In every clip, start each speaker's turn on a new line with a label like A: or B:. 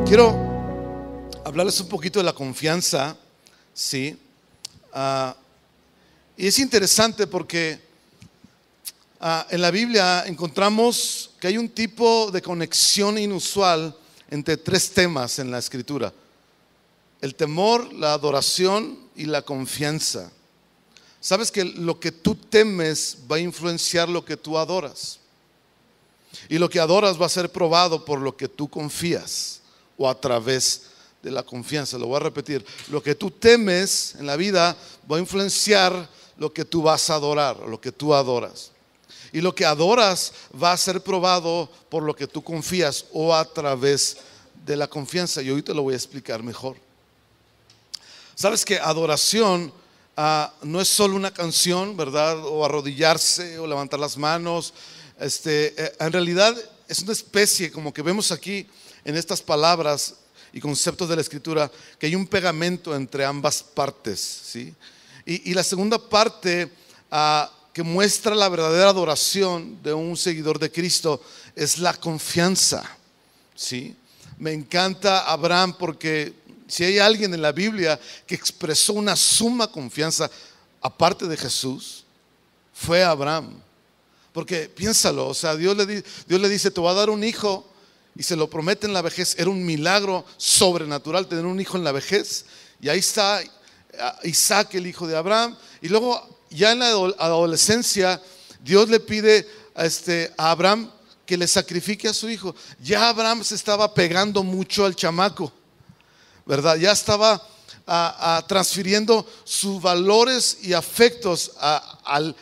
A: Quiero hablarles un poquito de la confianza, ¿sí? Y es interesante porque en la Biblia encontramos que hay un tipo de conexión inusual entre tres temas en la Escritura: el temor, la adoración y la confianza. Sabes que lo que tú temes va a influenciar lo que tú adoras, y lo que adoras va a ser probado por lo que tú confías o a través de la confianza. Lo voy a repetir: lo que tú temes en la vida va a influenciar lo que tú vas a adorar, o lo que tú adoras. Y lo que adoras va a ser probado por lo que tú confías o a través de la confianza. Y hoy te lo voy a explicar mejor. Sabes que adoración no es solo una canción, ¿verdad? O arrodillarse o levantar las manos. En realidad es una especie, como que vemos aquí en estas palabras y conceptos de la Escritura, que hay un pegamento entre ambas partes, ¿sí? Y la segunda parte que muestra la verdadera adoración de un seguidor de Cristo es la confianza, ¿sí? Me encanta Abraham, porque si hay alguien en la Biblia que expresó una suma confianza aparte de Jesús, fue Abraham. Porque piénsalo, o sea, Dios le dice: te voy a dar un hijo, y se lo promete en la vejez. Era un milagro sobrenatural tener un hijo en la vejez. Y ahí está Isaac, el hijo de Abraham. Y luego ya en la adolescencia, Dios le pide a Abraham que le sacrifique a su hijo. Ya Abraham se estaba pegando mucho al chamaco, ¿verdad? Ya estaba transfiriendo sus valores y afectos al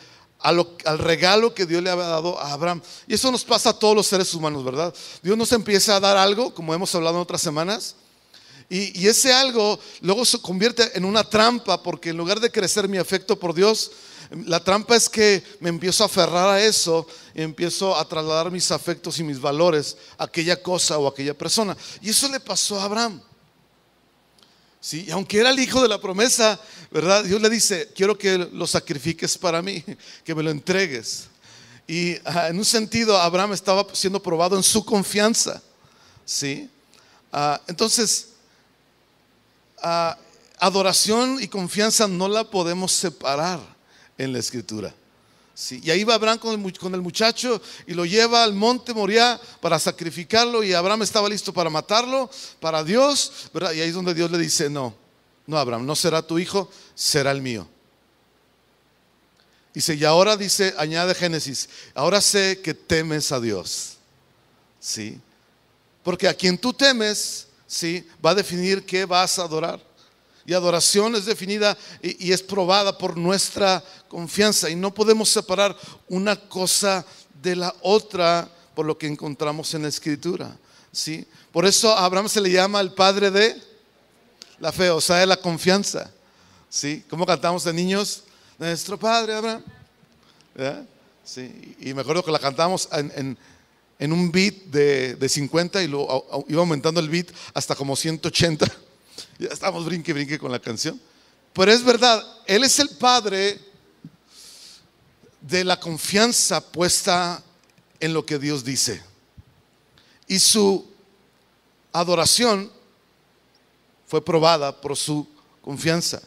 A: regalo que Dios le había dado a Abraham. Y eso nos pasa a todos los seres humanos, ¿verdad? Dios nos empieza a dar algo, como hemos hablado en otras semanas, y ese algo luego se convierte en una trampa, porque en lugar de crecer mi afecto por Dios, la trampa es que me empiezo a aferrar a eso y empiezo a trasladar mis afectos y mis valores a aquella cosa o a aquella persona. Y eso le pasó a Abraham, ¿sí? Y aunque era el hijo de la promesa, ¿verdad? Dios le dice: quiero que lo sacrifiques para mí, que me lo entregues. Y en un sentido, Abraham estaba siendo probado en su confianza, ¿sí? Entonces, adoración y confianza no la podemos separar en la Escritura, ¿sí? Y ahí va Abraham con el muchacho y lo lleva al monte Moriah para sacrificarlo, y Abraham estaba listo para matarlo para Dios, ¿verdad? Y ahí es donde Dios le dice: no, Abraham, no será tu hijo, será el mío. Dice, y ahora dice, añade Génesis: ahora sé que temes a Dios, ¿sí? Porque a quien tú temes, ¿sí?, va a definir qué vas a adorar. Y adoración es definida y es probada por nuestra confianza. Y no podemos separar una cosa de la otra por lo que encontramos en la Escritura, ¿sí? Por eso a Abraham se le llama el padre de la fe, o sea, de la confianza, ¿sí? ¿Cómo cantamos de niños? Nuestro padre Abraham, ¿verdad? Sí. Y me acuerdo que la cantamos en un beat de 50, y luego iba aumentando el beat hasta como 180. Ya estamos brinque con la canción. Pero es verdad, Él es el padre de la confianza puesta en lo que Dios dice. Y su adoración fue probada por su confianza.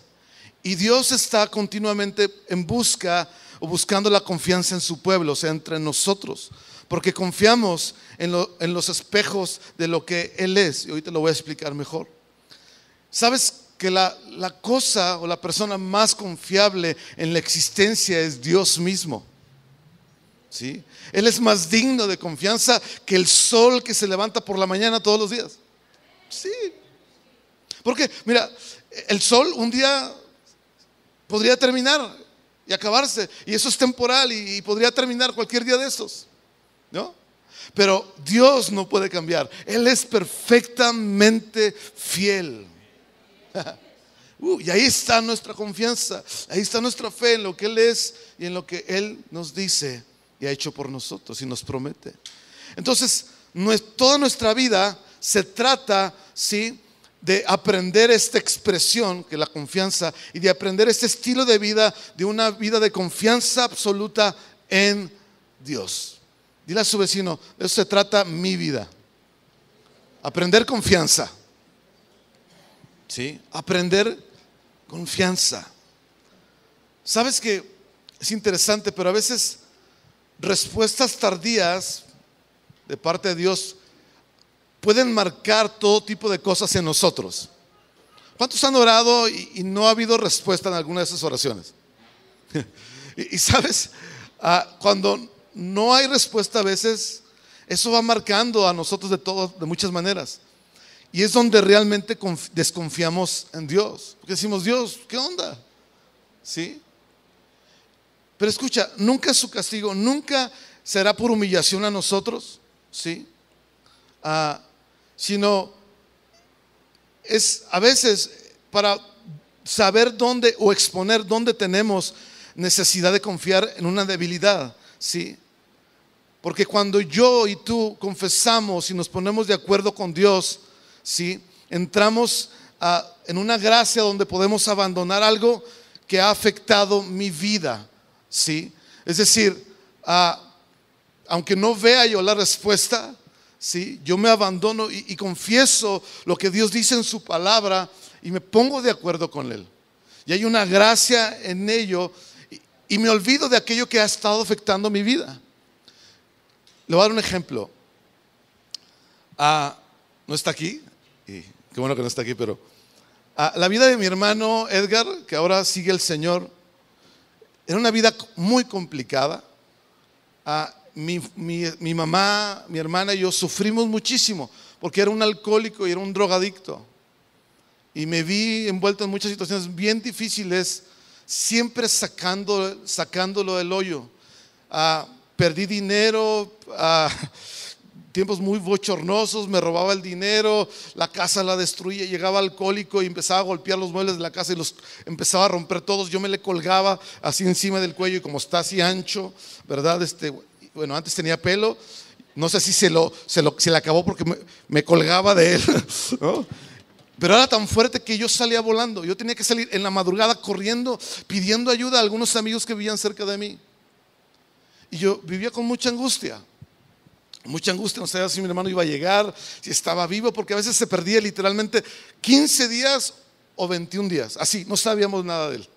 A: Y Dios está continuamente en busca o buscando la confianza en su pueblo, o sea, entre nosotros, porque confiamos en los espejos de lo que Él es. Y hoy te lo voy a explicar mejor. ¿Sabes que la cosa o la persona más confiable en la existencia es Dios mismo? ¿Sí? Él es más digno de confianza que el sol que se levanta por la mañana todos los días. Sí. Porque, mira, el sol un día podría terminar y acabarse, y eso es temporal, y podría terminar cualquier día de estos, ¿no? Pero Dios no puede cambiar. Él es perfectamente fiel. Y ahí está nuestra confianza, ahí está nuestra fe en lo que Él es y en lo que Él nos dice y ha hecho por nosotros y nos promete. Entonces, toda nuestra vida se trata, ¿sí?, de aprender esta expresión, que es la confianza, y de aprender este estilo de vida, de una vida de confianza absoluta en Dios. Dile a su vecino: de eso se trata mi vida. Aprender confianza. ¿Sí? Aprender confianza. Sabes que es interesante, pero a veces respuestas tardías de parte de Dios pueden marcar todo tipo de cosas en nosotros. ¿Cuántos han orado y no ha habido respuesta en alguna de esas oraciones? Y sabes, cuando no hay respuesta a veces, eso va marcando a nosotros de muchas maneras. Y es donde realmente desconfiamos en Dios. Porque decimos, Dios, ¿qué onda? ¿Sí? Pero escucha, nunca es su castigo, nunca será por humillación a nosotros, ¿sí? Sino es a veces para saber dónde o exponer dónde tenemos necesidad de confiar en una debilidad, ¿sí? Porque cuando yo y tú confesamos y nos ponemos de acuerdo con Dios, ¿sí? Entramos en una gracia donde podemos abandonar algo que ha afectado mi vida, ¿sí? Es decir, aunque no vea yo la respuesta, ¿sí? Yo me abandono y confieso lo que Dios dice en su palabra y me pongo de acuerdo con Él. Y hay una gracia en ello y me olvido de aquello que ha estado afectando mi vida. Le voy a dar un ejemplo. No está aquí, y qué bueno que no está aquí, pero la vida de mi hermano Edgar, que ahora sigue el Señor, era una vida muy complicada. Mi mamá, mi hermana y yo sufrimos muchísimo porque era un alcohólico y era un drogadicto. Y me vi envuelto en muchas situaciones bien difíciles, siempre sacándolo del hoyo. Perdí dinero, tiempos muy bochornosos, me robaba el dinero, la casa la destruía, llegaba alcohólico y empezaba a golpear los muebles de la casa y los empezaba a romper todos. Yo me le colgaba así encima del cuello y como está así ancho, ¿verdad? Bueno, antes tenía pelo, no sé si se le acabó porque me colgaba de él, ¿no? Pero era tan fuerte que yo salía volando. Yo tenía que salir en la madrugada corriendo, pidiendo ayuda a algunos amigos que vivían cerca de mí. Y yo vivía con mucha angustia, no sabía si mi hermano iba a llegar, si estaba vivo, porque a veces se perdía literalmente 15 días o 21 días, así, no sabíamos nada de él.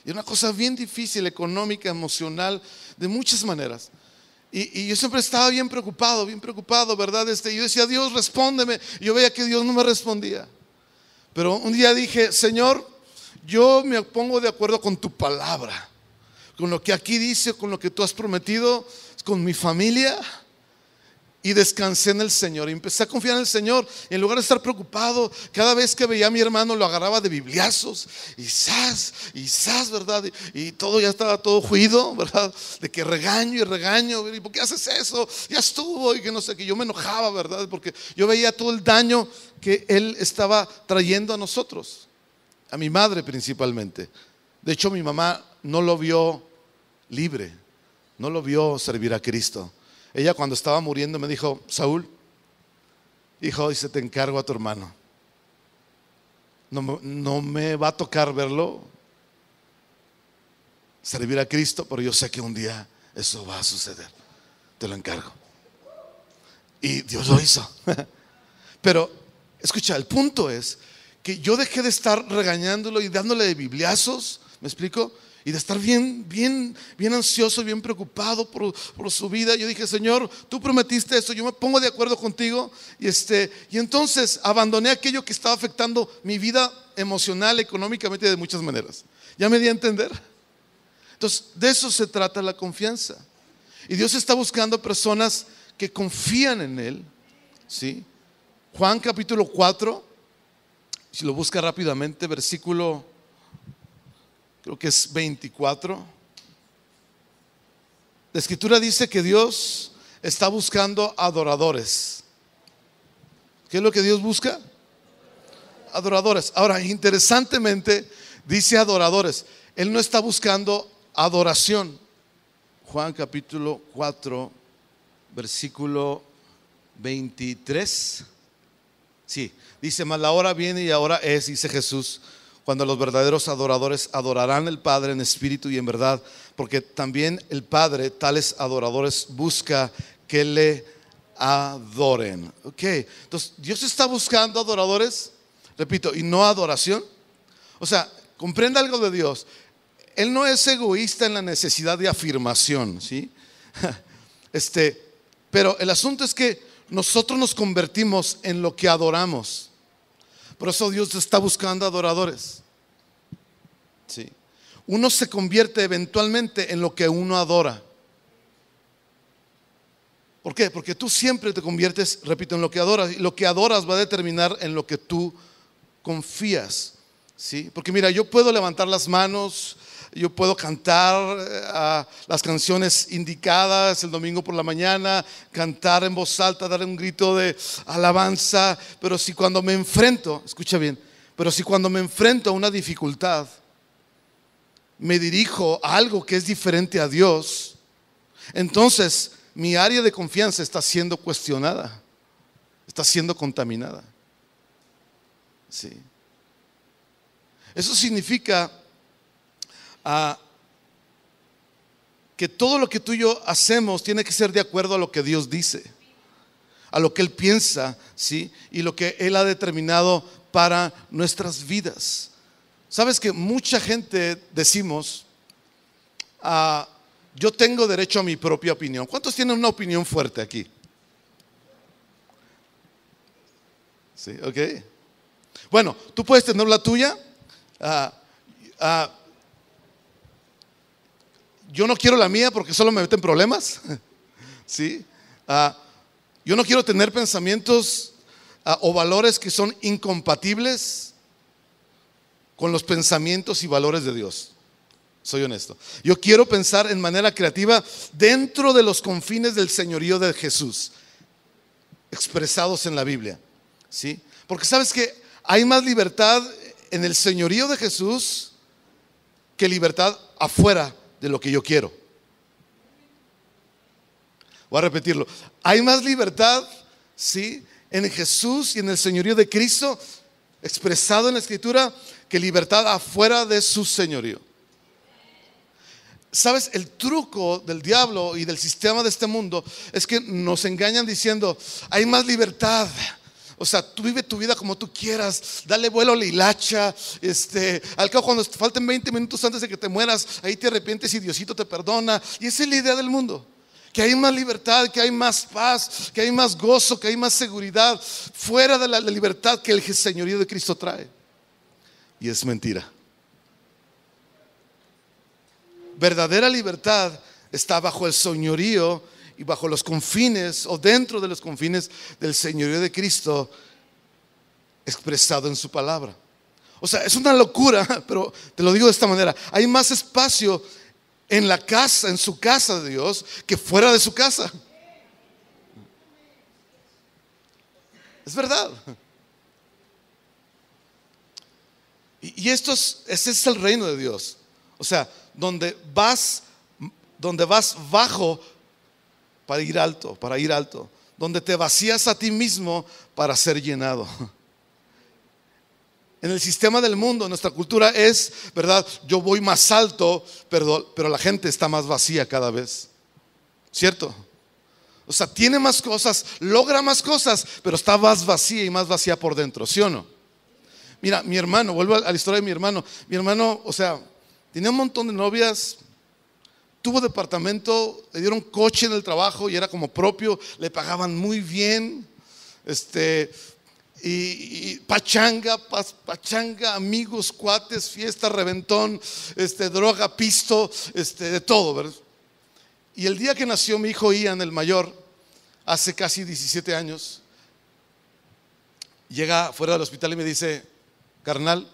A: Y era una cosa bien difícil, económica, emocional, de muchas maneras. Y yo siempre estaba bien preocupado, ¿verdad? Yo decía, Dios, respóndeme. Y yo veía que Dios no me respondía. Pero un día dije, Señor, yo me pongo de acuerdo con tu palabra, con lo que aquí dice, con lo que tú has prometido, con mi familia. Y descansé en el Señor y empecé a confiar en el Señor. Y en lugar de estar preocupado, cada vez que veía a mi hermano lo agarraba de bibliazos y zas, ¿verdad? Y todo ya estaba todo juido, ¿verdad? De que regaño, ¿y por qué haces eso? Ya estuvo, y que no sé, que yo me enojaba, ¿verdad? Porque yo veía todo el daño que él estaba trayendo a nosotros, a mi madre principalmente. De hecho, mi mamá no lo vio libre, no lo vio servir a Cristo. Ella cuando estaba muriendo me dijo, Saúl, hijo, dice, te encargo a tu hermano. No me va a tocar verlo servir a Cristo, pero yo sé que un día eso va a suceder. Te lo encargo. Y Dios lo hizo. Pero, escucha, el punto es que yo dejé de estar regañándolo y dándole de bibliazos, ¿me explico? Y de estar bien ansioso, bien preocupado por su vida. Yo dije, Señor, tú prometiste esto, yo me pongo de acuerdo contigo. Y entonces abandoné aquello que estaba afectando mi vida emocional, económicamente, de muchas maneras. ¿Ya me di a entender? Entonces, de eso se trata la confianza. Y Dios está buscando personas que confían en Él, ¿sí? Juan capítulo 4, si lo busca rápidamente, versículo, creo que es 24. La escritura dice que Dios está buscando adoradores. ¿Qué es lo que Dios busca? Adoradores. Ahora, interesantemente, dice adoradores. Él no está buscando adoración. Juan capítulo 4, versículo 23. Sí, dice, mas la hora viene y ahora es, dice Jesús, cuando los verdaderos adoradores adorarán al Padre en espíritu y en verdad, porque también el Padre tales adoradores busca que le adoren. Ok, entonces Dios está buscando adoradores, repito, y no adoración. O sea, comprenda algo de Dios. Él no es egoísta en la necesidad de afirmación, ¿sí? Pero el asunto es que nosotros nos convertimos en lo que adoramos. Por eso Dios está buscando adoradores, ¿sí? Uno se convierte eventualmente en lo que uno adora. ¿Por qué? Porque tú siempre te conviertes, repito, en lo que adoras. Y lo que adoras va a determinar en lo que tú confías, ¿sí? Porque mira, yo puedo levantar las manos, yo puedo cantar las canciones indicadas el domingo por la mañana, cantar en voz alta, dar un grito de alabanza. Pero si cuando me enfrento, escucha bien, pero si cuando me enfrento a una dificultad, me dirijo a algo que es diferente a Dios, entonces mi área de confianza está siendo cuestionada, está siendo contaminada. Sí. Eso significa que todo lo que tú y yo hacemos tiene que ser de acuerdo a lo que Dios dice, a lo que Él piensa, ¿sí? Y lo que Él ha determinado para nuestras vidas. Sabes que mucha gente decimos, yo tengo derecho a mi propia opinión. ¿Cuántos tienen una opinión fuerte aquí? Sí, ok. Bueno, tú puedes tener la tuya. Yo no quiero la mía porque solo me meten problemas. ¿Sí? Yo no quiero tener pensamientos o valores que son incompatibles con los pensamientos y valores de Dios. Soy honesto. Yo quiero pensar en manera creativa dentro de los confines del señorío de Jesús, expresados en la Biblia, ¿sí? Porque sabes que hay más libertad en el señorío de Jesús que libertad afuera de lo que yo quiero. Voy a repetirlo. Hay más libertad, ¿sí?, en Jesús y en el señorío de Cristo expresado en la Escritura que libertad afuera de su señorío. ¿Sabes? El truco del diablo y del sistema de este mundo es que nos engañan diciendo, hay más libertad. O sea, tú vive tu vida como tú quieras, dale vuelo a la hilacha. Al cabo, cuando te falten 20 minutos antes de que te mueras, ahí te arrepientes y Diosito te perdona. Y esa es la idea del mundo, que hay más libertad, que hay más paz, que hay más gozo, que hay más seguridad fuera de la libertad que el señorío de Cristo trae. Y es mentira. Verdadera libertad está bajo el señorío y bajo los confines o dentro de los confines del señorío de Cristo expresado en su palabra. O sea, es una locura, pero te lo digo de esta manera: hay más espacio en la casa, en su casa de Dios, que fuera de su casa. Es verdad. Y ese es el reino de Dios. O sea, donde vas bajo para ir alto, donde te vacías a ti mismo para ser llenado. En el sistema del mundo, nuestra cultura es, ¿verdad? Yo voy más alto, pero la gente está más vacía cada vez, ¿cierto? O sea, tiene más cosas, logra más cosas, pero está más vacía y más vacía por dentro, ¿sí o no? Mira, mi hermano, vuelvo a la historia de mi hermano. Mi hermano, o sea, tenía un montón de novias, tuvo departamento, le dieron coche en el trabajo y era como propio, le pagaban muy bien, y pachanga, amigos, cuates, fiesta, reventón, droga, pisto, de todo, ¿verdad? Y el día que nació mi hijo Ian, el mayor, hace casi 17 años, llega fuera del hospital y me dice: carnal,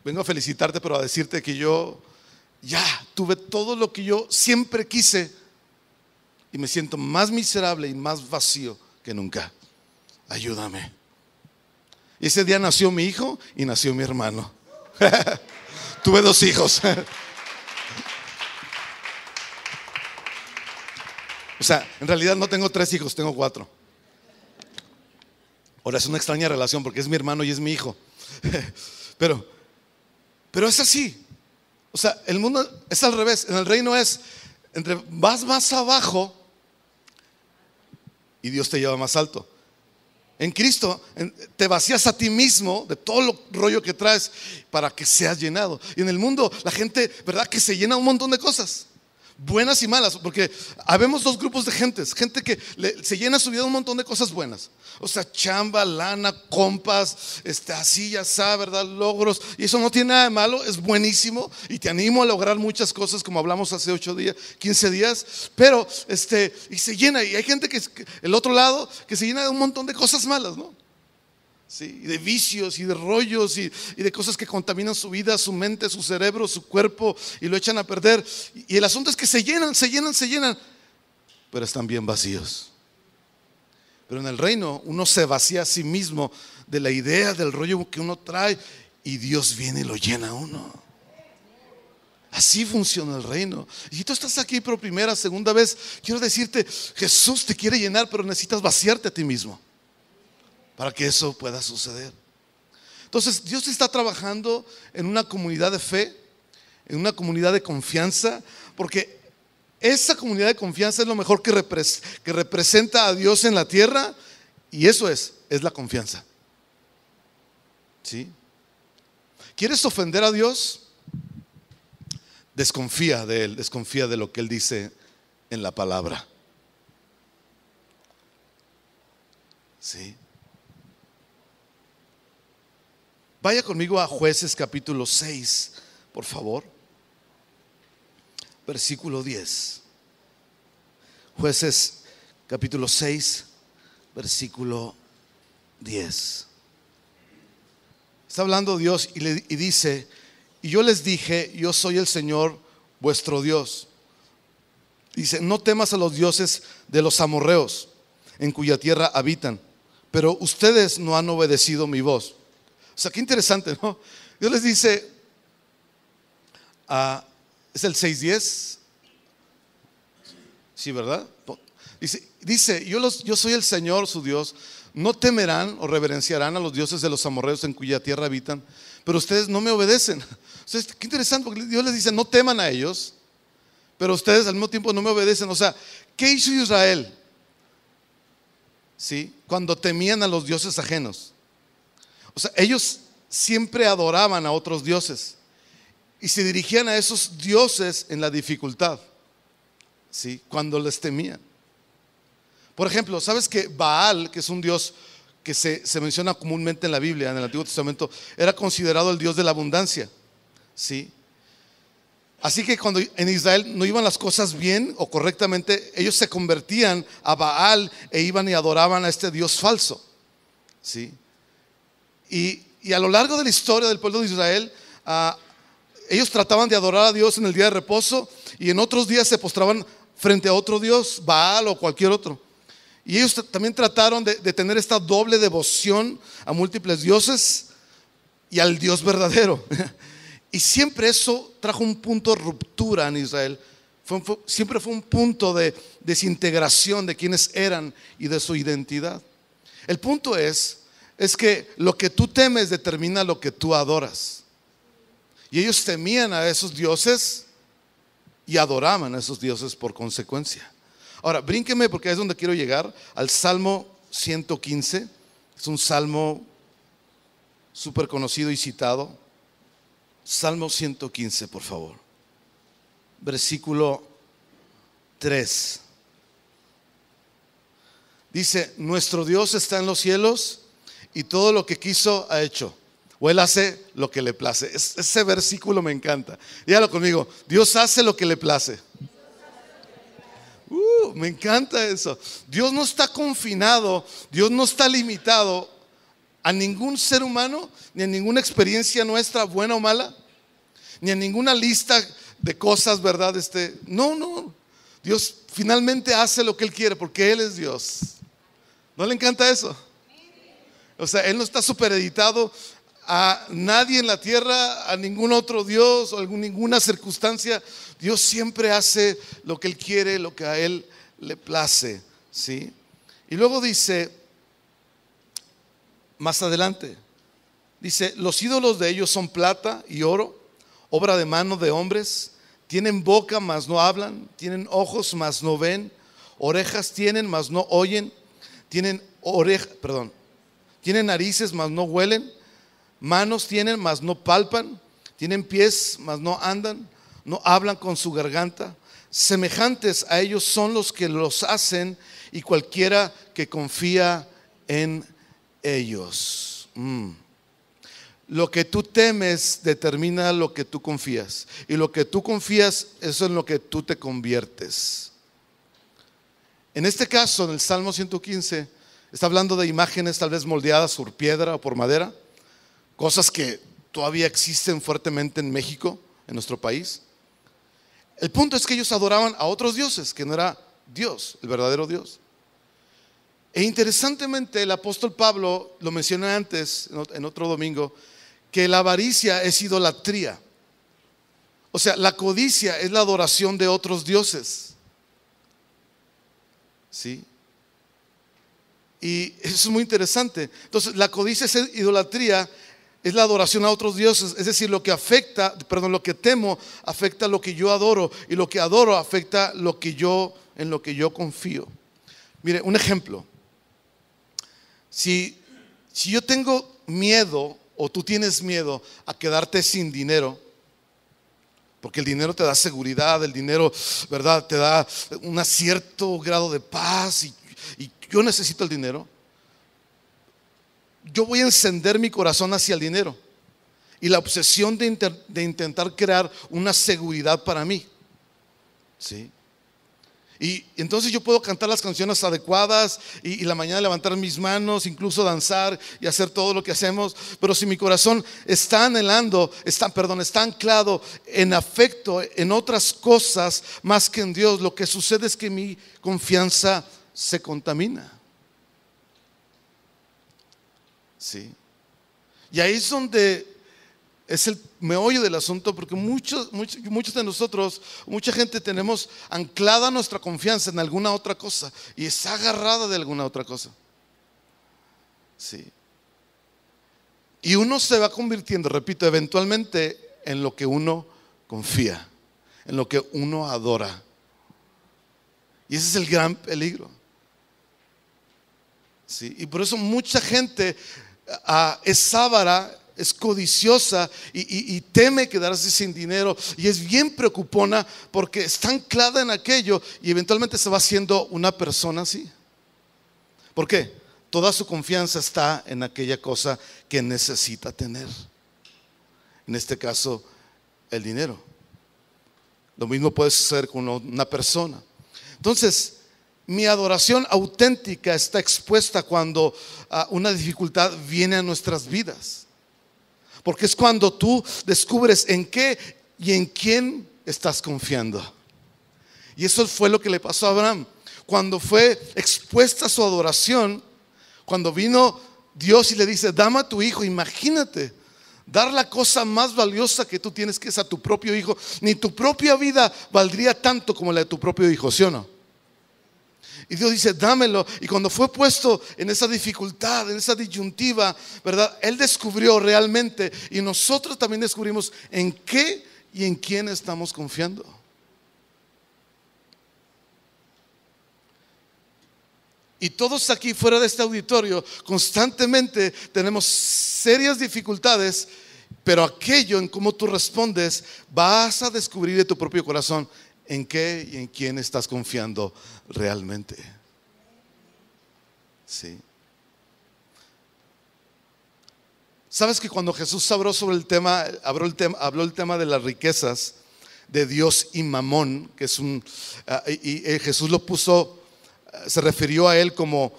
A: vengo a felicitarte, pero a decirte que yo ya tuve todo lo que yo siempre quise y me siento más miserable y más vacío que nunca. Ayúdame. Y ese día nació mi hijo y nació mi hermano. Tuve 2 hijos. O sea, en realidad no tengo 3 hijos, tengo 4. Ahora es una extraña relación porque es mi hermano y es mi hijo. Pero es así. O sea, el mundo es al revés. En el reino es, entre vas más abajo, y Dios te lleva más alto. En Cristo te vacías a ti mismo de todo lo rollo que traes para que seas llenado. Y en el mundo la gente, ¿verdad?, que se llena un montón de cosas, buenas y malas, porque habemos dos grupos de gentes. Gente que se llena su vida de un montón de cosas buenas, o sea, chamba, lana, compas, así ya sabes, ¿verdad?, logros. Y eso no tiene nada de malo, es buenísimo. Y te animo a lograr muchas cosas, como hablamos hace 8 días, 15 días. Pero, y se llena. Y hay gente el otro lado, que se llena de un montón de cosas malas, ¿no? Sí, y de vicios y de rollos y de cosas que contaminan su vida, su mente, su cerebro, su cuerpo, y lo echan a perder. Y el asunto es que se llenan, pero están bien vacíos. Pero en el reino uno se vacía a sí mismo de la idea, del rollo que uno trae, y Dios viene y lo llena a uno. Así funciona el reino. Y si tú estás aquí por primera, segunda vez, quiero decirte, Jesús te quiere llenar, pero necesitas vaciarte a ti mismo para que eso pueda suceder. Entonces Dios está trabajando en una comunidad de fe, en una comunidad de confianza, porque esa comunidad de confianza es lo mejor que representa a Dios en la tierra. Y eso es la confianza. ¿Sí? ¿Quieres ofender a Dios? Desconfía de Él, desconfía de lo que Él dice en la palabra. ¿Sí? Vaya conmigo a Jueces capítulo 6, por favor. Versículo 10. Jueces capítulo 6, versículo 10. Está hablando Dios y dice: y yo les dije, yo soy el Señor vuestro Dios. Dice: no temas a los dioses de los amorreos, en cuya tierra habitan, pero ustedes no han obedecido mi voz. O sea, qué interesante, ¿no? Dios les dice, es el 6:10. Sí, ¿verdad? Dice, yo soy el Señor su Dios. No temerán o reverenciarán a los dioses de los amorreos en cuya tierra habitan, pero ustedes no me obedecen. O sea, qué interesante, porque Dios les dice: no teman a ellos, pero ustedes al mismo tiempo no me obedecen. O sea, ¿qué hizo Israel? ¿Sí? Cuando temían a los dioses ajenos. O sea, ellos siempre adoraban a otros dioses y se dirigían a esos dioses en la dificultad, ¿sí?, cuando les temían. Por ejemplo, ¿sabes que Baal, que es un dios que se menciona comúnmente en la Biblia, en el Antiguo Testamento, era considerado el dios de la abundancia? ¿Sí? Así que cuando en Israel no iban las cosas bien o correctamente, ellos se convertían a Baal e iban y adoraban a este dios falso. ¿Sí? Y a lo largo de la historia del pueblo de Israel, ellos trataban de adorar a Dios en el día de reposo, y en otros días se postraban frente a otro dios, Baal o cualquier otro. Y ellos también trataron de tener esta doble devoción a múltiples dioses y al Dios verdadero. Y siempre eso trajo un punto de ruptura en Israel. Siempre fue un punto de desintegración de quienes eran y de su identidad. El punto es que lo que tú temes determina lo que tú adoras. Y ellos temían a esos dioses y adoraban a esos dioses por consecuencia. Ahora, brínqueme, porque es donde quiero llegar, al Salmo 115. Es un salmo súper conocido y citado. Salmo 115, por favor. Versículo 3. Dice: nuestro Dios está en los cielos y todo lo que quiso ha hecho, o Él hace lo que le place. Ese versículo me encanta. Dígalo conmigo: Dios hace lo que le place. Me encanta eso. Dios no está confinado, Dios no está limitado a ningún ser humano, ni a ninguna experiencia nuestra, buena o mala, ni a ninguna lista de cosas, ¿verdad? No. Dios finalmente hace lo que Él quiere, porque Él es Dios. ¿No le encanta eso? O sea, Él no está supereditado a nadie en la tierra, a ningún otro Dios o a ninguna circunstancia. Dios siempre hace lo que Él quiere, lo que a Él le place, ¿sí? Y luego dice, más adelante, dice: los ídolos de ellos son plata y oro, obra de mano de hombres. Tienen boca, mas no hablan; tienen ojos, mas no ven; orejas tienen, mas no oyen; tienen narices, mas no huelen, manos tienen, mas no palpan, tienen pies, mas no andan, no hablan con su garganta. Semejantes a ellos son los que los hacen y cualquiera que confía en ellos. Lo que tú temes determina lo que tú confías, y lo que tú confías, eso es en lo que tú te conviertes. En este caso, en el Salmo 115, está hablando de imágenes tal vez moldeadas por piedra o por madera, cosas que todavía existen fuertemente en México, en nuestro país. El punto es que ellos adoraban a otros dioses, que no era Dios, el verdadero Dios. E interesantemente, el apóstol Pablo lo mencioné antes, en otro domingo, que la avaricia es idolatría. O sea, la codicia es la adoración de otros dioses. ¿Sí? Y eso es muy interesante. Entonces, la codicia es idolatría, es la adoración a otros dioses. Es decir, lo que temo afecta lo que yo adoro, y lo que adoro afecta en lo que yo confío. Mire, un ejemplo. Si yo tengo miedo, o tú tienes miedo a quedarte sin dinero, porque el dinero te da seguridad, el dinero, ¿verdad?, te da un cierto grado de paz, y yo necesito el dinero, yo voy a encender mi corazón hacia el dinero y la obsesión de intentar crear una seguridad para mí. ¿Sí? Y entonces yo puedo cantar las canciones adecuadas y la mañana levantar mis manos, incluso danzar y hacer todo lo que hacemos. Pero si mi corazón está está anclado en afecto, en otras cosas más que en Dios, lo que sucede es que mi confianza se contamina. Sí. Y ahí es donde es el meollo del asunto, porque muchos de nosotros, mucha gente, tenemos anclada nuestra confianza en alguna otra cosa y está agarrada de alguna otra cosa. Sí. Y uno se va convirtiendo, repito, eventualmente en lo que uno confía, en lo que uno adora. Y ese es el gran peligro. Sí. Y por eso mucha gente es avara, es codiciosa y teme quedarse sin dinero, y es bien preocupona porque está anclada en aquello, y eventualmente se va haciendo una persona así. ¿Por qué? Toda su confianza está en aquella cosa que necesita tener. En este caso, el dinero. Lo mismo puede suceder con una persona. Entonces, mi adoración auténtica está expuesta cuando una dificultad viene a nuestras vidas. Porque es cuando tú descubres en qué y en quién estás confiando. Y eso fue lo que le pasó a Abraham. Cuando fue expuesta su adoración, cuando vino Dios y le dice: dame a tu hijo. Imagínate, dar la cosa más valiosa que tú tienes, que es a tu propio hijo. Ni tu propia vida valdría tanto como la de tu propio hijo, ¿sí o no? Y Dios dice: dámelo. Y cuando fue puesto en esa dificultad, en esa disyuntiva, ¿verdad?, Él descubrió realmente, y nosotros también descubrimos en qué y en quién estamos confiando. Y todos aquí fuera de este auditorio constantemente tenemos serias dificultades, pero aquello en cómo tú respondes, vas a descubrir de tu propio corazón en qué y en quién estás confiando realmente. Sí. ¿Sabes que cuando Jesús habló el tema de las riquezas de Dios y Mamón, que es Jesús lo puso, se refirió a él como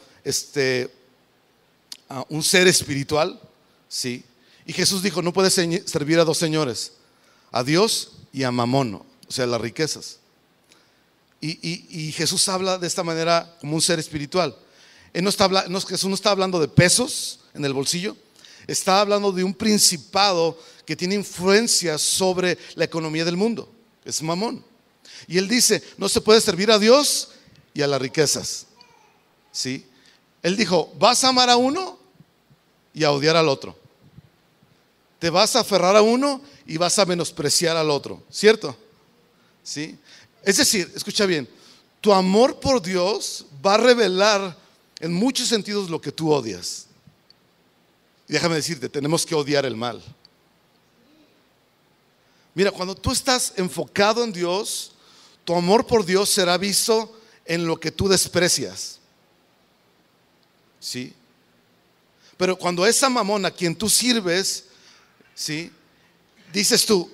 A: a un ser espiritual, sí? Y Jesús dijo: no puedes servir a dos señores, a Dios y a Mamón, o sea, las riquezas. Y Jesús habla de esta manera como un ser espiritual. Jesús no está hablando de pesos en el bolsillo, está hablando de un principado que tiene influencia sobre la economía del mundo, es Mamón. Y él dice: no se puede servir a Dios y a las riquezas. ¿Sí? Él dijo: vas a amar a uno y a odiar al otro. Te vas a aferrar a uno y vas a menospreciar al otro, ¿cierto? ¿Sí? Es decir, escucha bien, tu amor por Dios va a revelar en muchos sentidos lo que tú odias. Y déjame decirte, tenemos que odiar el mal. Mira, cuando tú estás enfocado en Dios, tu amor por Dios será visto en lo que tú desprecias. ¿Sí? Pero cuando esa mamona a quien tú sirves, ¿sí?, dices tú,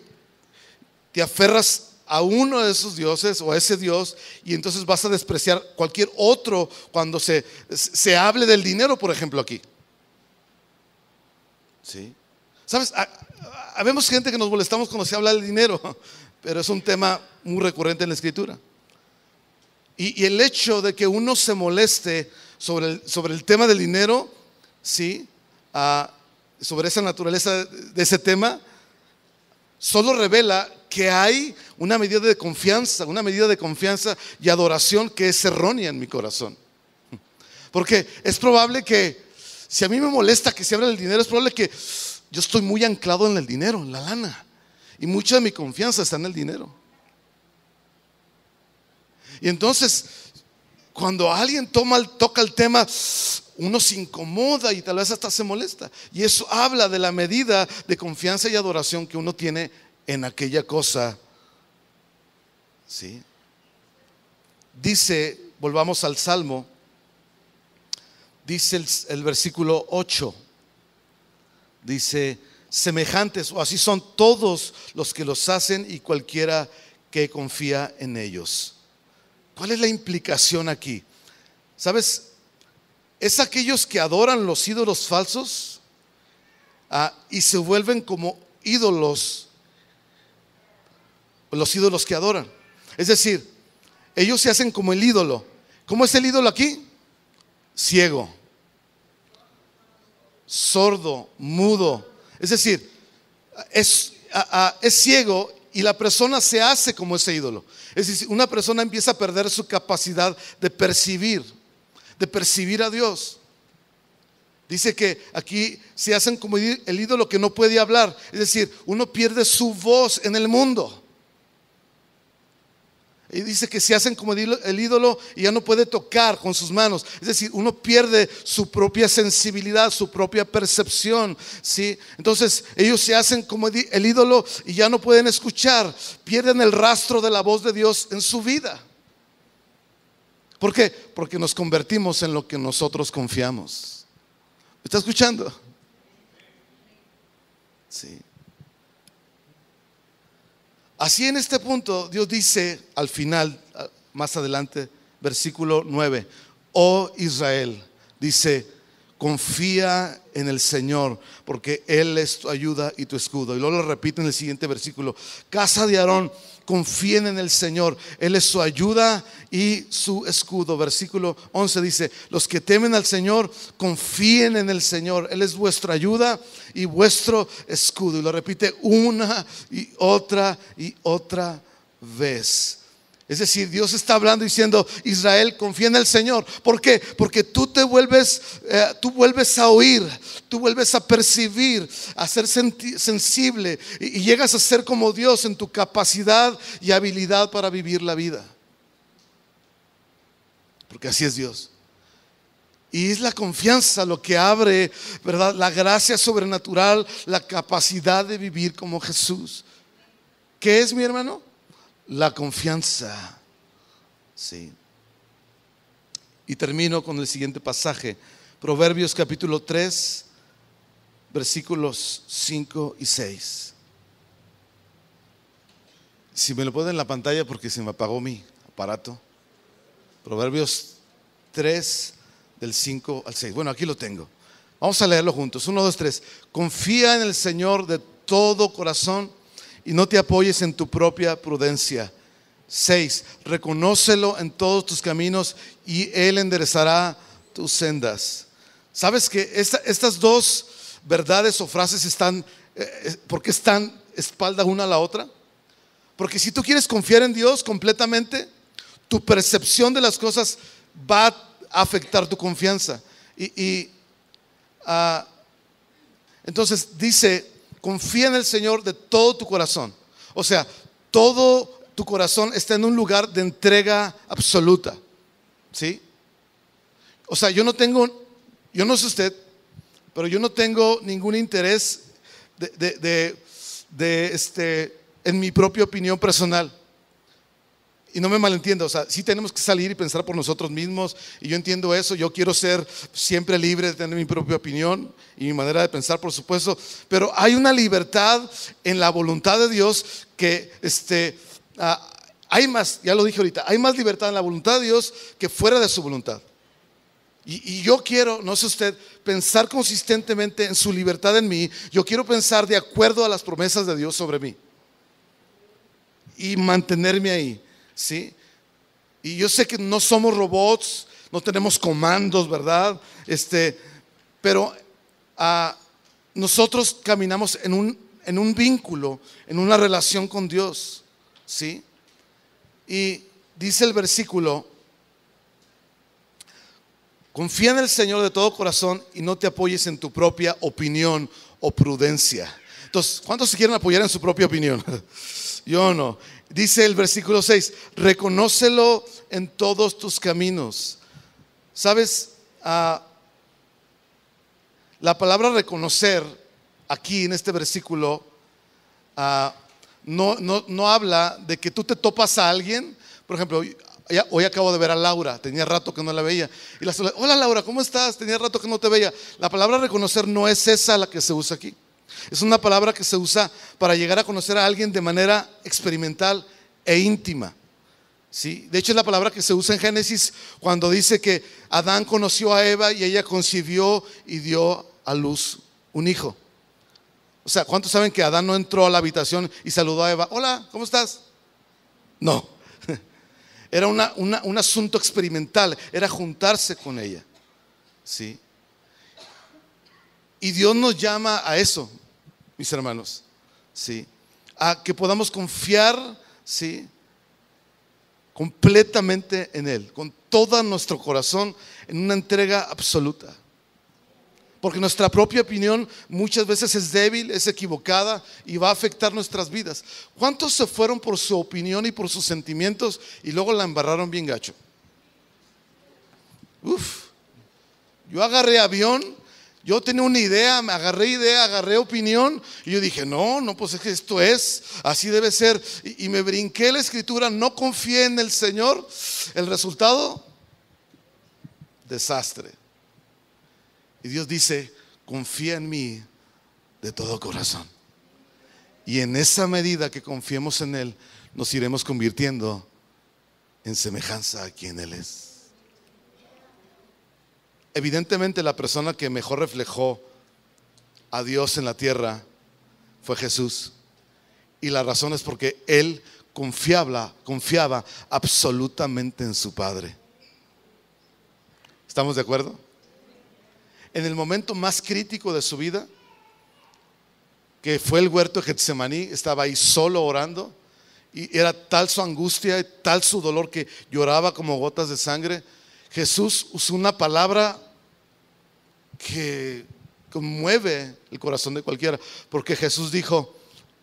A: te aferras a uno de esos dioses o a ese Dios, y entonces vas a despreciar cualquier otro cuando se hable del dinero, por ejemplo, aquí. ¿Sí? ¿Sabes? Habemos gente que nos molestamos cuando se habla del dinero, pero es un tema muy recurrente en la Escritura. Y el hecho de que uno se moleste sobre el tema del dinero, ¿sí?, sobre esa naturaleza de ese tema, solo revela que hay una medida de confianza y adoración que es errónea en mi corazón. Porque es probable que, si a mí me molesta que se hable del dinero, es probable que yo estoy muy anclado en el dinero, en la lana, y mucha de mi confianza está en el dinero. Y entonces, cuando alguien toca el tema, uno se incomoda y tal vez hasta se molesta. Y eso habla de la medida de confianza y adoración que uno tiene en aquella cosa. ¿Sí? Dice, volvamos al Salmo, dice el versículo 8, dice: semejantes o así son todos los que los hacen y cualquiera que confía en ellos. ¿Cuál es la implicación aquí? ¿Sabes? Es aquellos que adoran los ídolos falsos y se vuelven como ídolos, los ídolos que adoran. Es decir, ellos se hacen como el ídolo. ¿Cómo es el ídolo aquí? Ciego, sordo, mudo. Es decir, es ciego y la persona se hace como ese ídolo. Es decir, una persona empieza a perder su capacidad de percibir a Dios. Dice que aquí se hacen como el ídolo que no puede hablar. Es decir, uno pierde su voz en el mundo. Y dice que se hacen como el ídolo y ya no puede tocar con sus manos. Es decir, uno pierde su propia sensibilidad, su propia percepción, ¿sí? Entonces ellos se hacen como el ídolo y ya no pueden escuchar. Pierden el rastro de la voz de Dios en su vida. ¿Por qué? Porque nos convertimos en lo que nosotros confiamos. ¿Me está escuchando? Sí. Así, en este punto Dios dice al final, más adelante, versículo 9: oh Israel, dice, confía en el Señor, porque Él es tu ayuda y tu escudo. Y luego lo repite en el siguiente versículo: casa de Aarón, confíen en el Señor, Él es su ayuda y su escudo. Versículo 11 dice: los que temen al Señor, confíen en el Señor, Él es vuestra ayuda y vuestro escudo. Y lo repite una y otra vez. Es decir, Dios está hablando diciendo: Israel, confía en el Señor. ¿Por qué? Porque tú vuelves a oír, tú vuelves a percibir, a ser sensible y llegas a ser como Dios en tu capacidad y habilidad para vivir la vida. Porque así es Dios. Y es la confianza lo que abre, ¿verdad?, la gracia sobrenatural, la capacidad de vivir como Jesús. ¿Qué es, mi hermano? La confianza. Sí. Y termino con el siguiente pasaje, Proverbios capítulo 3, versículos 5 y 6. Si me lo ponen en la pantalla, porque se me apagó mi aparato. Proverbios 3, del 5 al 6. Bueno, aquí lo tengo. Vamos a leerlo juntos. 1, 2, 3. Confía en el Señor de todo corazón y no te apoyes en tu propia prudencia. 6. Reconócelo en todos tus caminos y Él enderezará tus sendas. ¿Sabes que estas dos verdades o frases están, ¿por qué están espalda una a la otra? Porque si tú quieres confiar en Dios completamente, tu percepción de las cosas va a afectar tu confianza. Entonces dice: confía en el Señor de todo tu corazón. O sea, todo tu corazón está en un lugar de entrega absoluta, ¿sí? O sea, yo no sé usted, pero yo no tengo ningún interés en mi propia opinión personal. Y no me malentienda, o sea, sí tenemos que salir y pensar por nosotros mismos, y yo entiendo eso. Yo quiero ser siempre libre de tener mi propia opinión y mi manera de pensar, por supuesto, pero hay una libertad en la voluntad de Dios que hay más, ya lo dije ahorita, hay más libertad en la voluntad de Dios que fuera de su voluntad. Y yo quiero, no sé usted, pensar consistentemente en su libertad en mí. Yo quiero pensar de acuerdo a las promesas de Dios sobre mí y mantenerme ahí, ¿sí? Y yo sé que no somos robots, no tenemos comandos, ¿verdad? Pero nosotros caminamos en un vínculo, en una relación con Dios, ¿sí? Y dice el versículo: confía en el Señor de todo corazón y no te apoyes en tu propia opinión o prudencia. Entonces, ¿cuántos se quieren apoyar en su propia opinión? Yo no. Dice el versículo 6: reconócelo en todos tus caminos. ¿Sabes? La palabra reconocer aquí en este versículo no habla de que tú te topas a alguien. Por ejemplo, hoy acabo de ver a Laura, tenía rato que no la veía, y hola Laura, ¿cómo estás? Tenía rato que no te veía. La palabra reconocer no es esa la que se usa aquí. Es una palabra que se usa para llegar a conocer a alguien de manera experimental e íntima, ¿sí? De hecho, es la palabra que se usa en Génesis cuando dice que Adán conoció a Eva y ella concibió y dio a luz un hijo. O sea, ¿cuántos saben que Adán no entró a la habitación y saludó a Eva? Hola, ¿cómo estás? No. Era un asunto experimental, era juntarse con ella, ¿sí? Y Dios nos llama a eso, mis hermanos, ¿sí? A que podamos confiar, ¿sí?, completamente en Él, con todo nuestro corazón, en una entrega absoluta. Porque nuestra propia opinión muchas veces es débil, es equivocada y va a afectar nuestras vidas. ¿Cuántos se fueron por su opinión y por sus sentimientos y luego la embarraron bien gacho? Yo agarré avión, yo tenía una idea, agarré opinión, y yo dije, no, pues es que esto es, así debe ser, y me brinqué la escritura, no confié en el Señor. El resultado, desastre. Y Dios dice, confía en mí de todo corazón. Y en esa medida que confiemos en Él, nos iremos convirtiendo en semejanza a quien Él es. Evidentemente, la persona que mejor reflejó a Dios en la tierra fue Jesús. Y la razón es porque Él confiaba absolutamente en su Padre. ¿Estamos de acuerdo? En el momento más crítico de su vida, que fue el huerto de Getsemaní, estaba ahí solo orando, y era tal su angustia y tal su dolor que lloraba como gotas de sangre. Jesús usó una palabra que conmueve el corazón de cualquiera, porque Jesús dijo: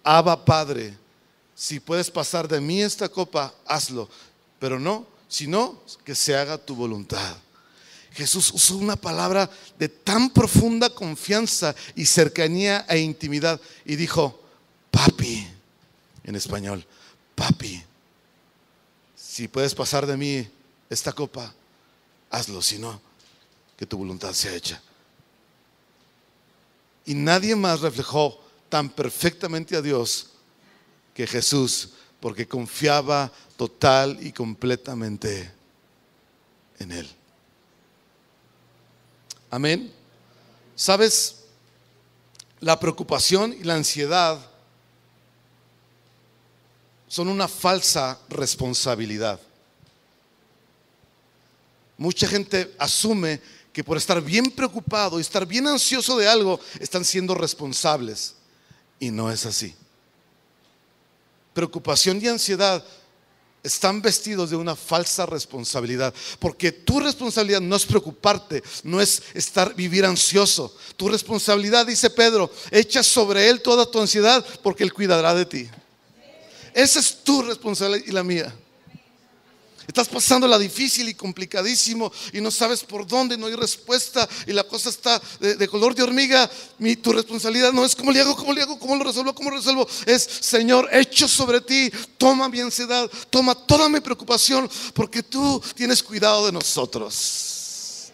A: Abba Padre, si puedes pasar de mí esta copa, hazlo, pero no, sino que se haga tu voluntad. Jesús usó una palabra de tan profunda confianza y cercanía e intimidad, y dijo: papi, en español, papi, si puedes pasar de mí esta copa, hazlo, si no, que tu voluntad sea hecha. Y nadie más reflejó tan perfectamente a Dios que Jesús, porque confiaba total y completamente en Él. Amén. ¿Sabes? La preocupación y la ansiedad son una falsa responsabilidad. Mucha gente asume que por estar bien preocupado y estar bien ansioso de algo están siendo responsables, y no es así. Preocupación y ansiedad están vestidos de una falsa responsabilidad, porque tu responsabilidad no es preocuparte, no es vivir ansioso. Tu responsabilidad, dice Pedro, echa sobre Él toda tu ansiedad, porque Él cuidará de ti. Esa es tu responsabilidad y la mía. Estás pasando la difícil y complicadísimo y no sabes por dónde, no hay respuesta y la cosa está de color de hormiga. Tu responsabilidad no es cómo le hago, cómo lo resuelvo. Es: Señor, echo sobre ti, toma mi ansiedad, toma toda mi preocupación, porque tú tienes cuidado de nosotros.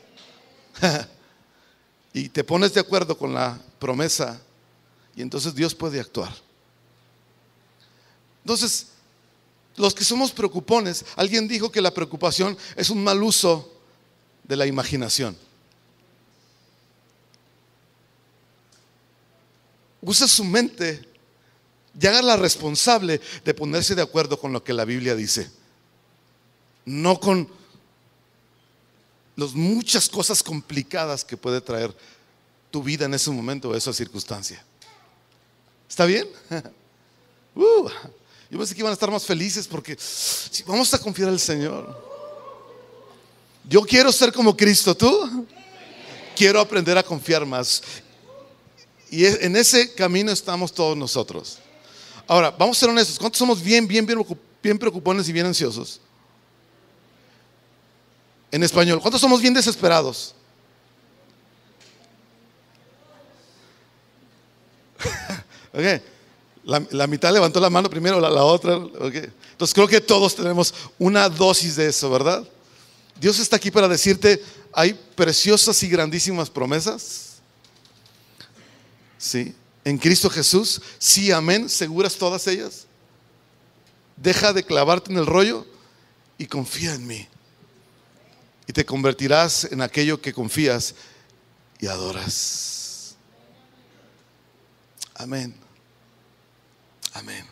A: Y te pones de acuerdo con la promesa y entonces Dios puede actuar. Entonces, los que somos preocupones, alguien dijo que la preocupación es un mal uso de la imaginación. Usa su mente y hágala responsable de ponerse de acuerdo con lo que la Biblia dice, no con las muchas cosas complicadas que puede traer tu vida en ese momento o esa circunstancia. ¿Está bien? Yo pensé que iban a estar más felices porque vamos a confiar al Señor. Yo quiero ser como Cristo. ¿Tú? Quiero aprender a confiar más. Y en ese camino estamos todos nosotros. Ahora, vamos a ser honestos. ¿Cuántos somos bien preocupones y bien ansiosos? En español, ¿cuántos somos bien desesperados? Okay. La mitad levantó la mano primero, la otra. Okay. Entonces creo que todos tenemos una dosis de eso, ¿verdad? Dios está aquí para decirte: hay preciosas y grandísimas promesas. Sí, en Cristo Jesús. Sí, amén. ¿Seguras todas ellas? Deja de clavarte en el rollo y confía en mí. Y te convertirás en aquello que confías y adoras. Amén. Amén.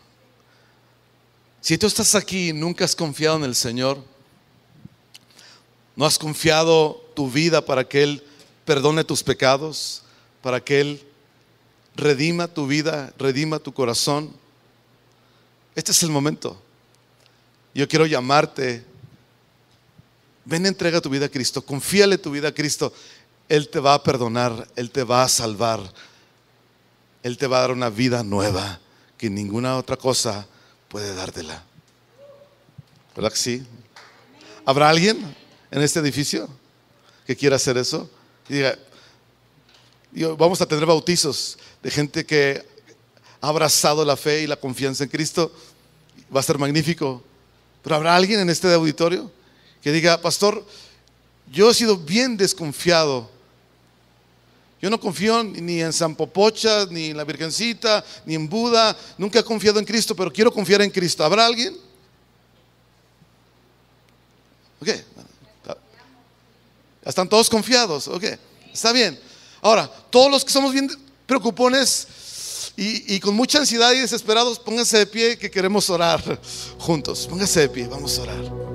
A: Si tú estás aquí y nunca has confiado en el Señor, no has confiado tu vida para que Él perdone tus pecados, para que Él redima tu vida, redima tu corazón, este es el momento. Yo quiero llamarte: ven, entrega tu vida a Cristo, confíale tu vida a Cristo. Él te va a perdonar, Él te va a salvar, Él te va a dar una vida nueva que ninguna otra cosa puede dártela. ¿Verdad que sí? ¿Habrá alguien en este edificio que quiera hacer eso? Y diga: vamos a tener bautizos de gente que ha abrazado la fe y la confianza en Cristo. Va a ser magnífico. Pero ¿habrá alguien en este auditorio que diga: pastor, yo he sido bien desconfiado? Yo no confío ni en San Popocha, ni en la Virgencita, ni en Buda. Nunca he confiado en Cristo, pero quiero confiar en Cristo. ¿Habrá alguien? Ok. Están todos confiados. Ok, está bien. Ahora, todos los que somos bien preocupones y con mucha ansiedad y desesperados, pónganse de pie, que queremos orar juntos. Pónganse de pie, vamos a orar.